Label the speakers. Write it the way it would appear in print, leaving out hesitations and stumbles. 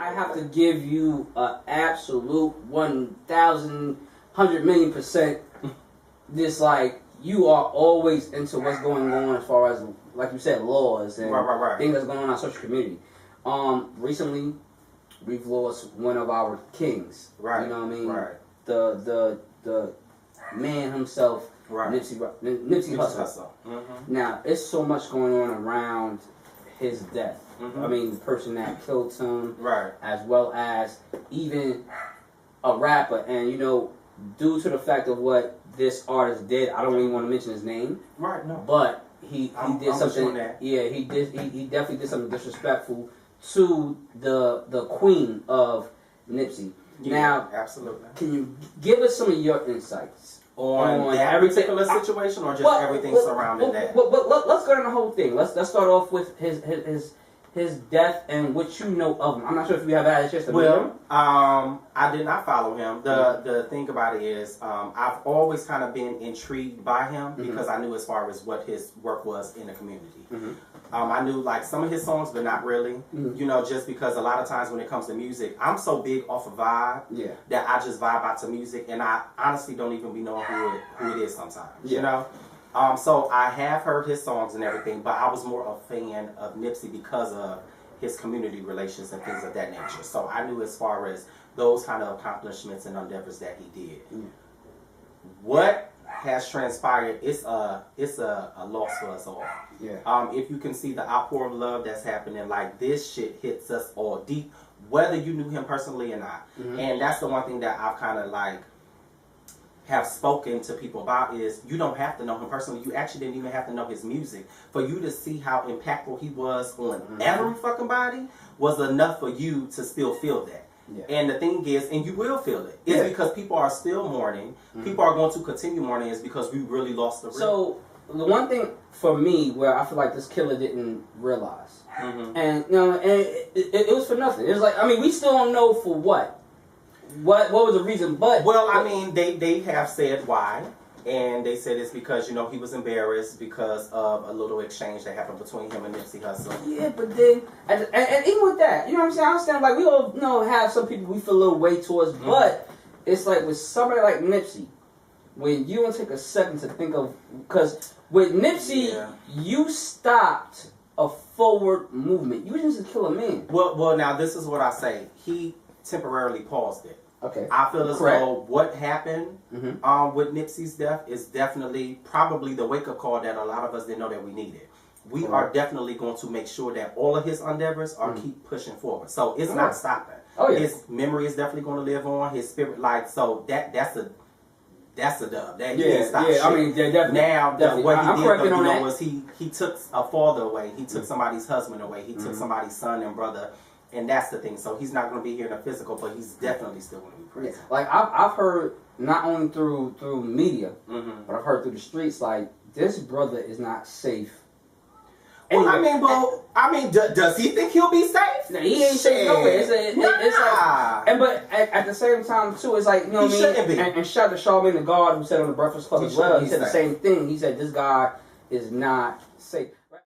Speaker 1: I have to give you an absolute 1,100,000,000%. This like you are always into what's going on as far as like you said laws and things that's going on in our social community. Recently we've lost one of our kings. Right. You know what I mean? Right. The man himself. Right. Nipsey Hussle. Mm-hmm. Now, it's so much going on around his death. Mm-hmm. I mean, the person that killed him, right, as well as even a rapper. And you know, due to the fact of what this artist did, I don't even want to mention his name. Right. No. But he did something. Yeah, he definitely did something disrespectful to the queen of Nipsey. Yeah, now, absolutely. Can you give us some of your insights? On that particular situation, or just everything surrounding that? But let's go on the whole thing. Let's start off with his death and what you know of him. I'm not sure if you have had a chance to meet him.
Speaker 2: I did not follow him. The thing about it is, I've always kind of been intrigued by him because I knew as far as what his work was in the community. I knew like some of his songs, but not really. You know, just because a lot of times when it comes to music, I'm so big off a vibe that I just vibe out to music, and I honestly don't even be knowing who it is sometimes. You know, so I have heard his songs and everything, but I was more a fan of Nipsey because of his community relations and things of that nature. So I knew as far as those kind of accomplishments and endeavors that he did. What has transpired, it's a loss for us all. Yeah. If you can see the outpour of love that's happening, like this shit hits us all deep, whether you knew him personally or not. And that's the one thing that I've kind of like have spoken to people about is you don't have to know him personally. You actually didn't even have to know his music for you to see how impactful he was on every fucking body was enough for you to still feel that. Yeah. And the thing is, and you will feel it, it's because people are still mourning. People are going to continue mourning is because we really lost the real. So the one thing for me where I feel like this killer didn't realize, and you know, and it was for nothing. It was like, I mean, we still don't know for what was the reason, but I mean, they have said why. And they said it's because, you know, he was embarrassed because of a little exchange that happened between him and Nipsey Hussle.
Speaker 1: Yeah, but then, and even with that, you know what I'm saying? I understand, like, we all, you know, have some people we feel a little weight towards, but it's like with somebody like Nipsey, when you don't take a second to think of, because with Nipsey, you stopped a forward movement. You didn't just kill a man.
Speaker 2: Well, now this is what I say. He temporarily paused it. Okay. I feel as though what happened with Nipsey's death is definitely probably the wake-up call that a lot of us didn't know that we needed. We are definitely going to make sure that all of his endeavors are keep pushing forward. So it's not stopping. Oh, yeah. His memory is definitely going to live on. His spirit, like, so that's a dub. That he didn't stop shit. I mean, definitely. Now, what he did, though, you know, was he took a father away. He took somebody's husband away. He took somebody's son and brother. And that's the thing. So he's not going to be here in the physical, but he's definitely still going to be present.
Speaker 1: Yeah. Like I've heard not only through media, but I've heard through the streets. Like this brother is not safe.
Speaker 2: Well, I mean, does he think he'll be safe?
Speaker 1: No, he ain't safe nowhere. It's like, but at the same time too, it's like, you know what I mean. And shout to Charlamagne the God who said on the Breakfast Club as well. He said the same thing. He said this guy is not safe.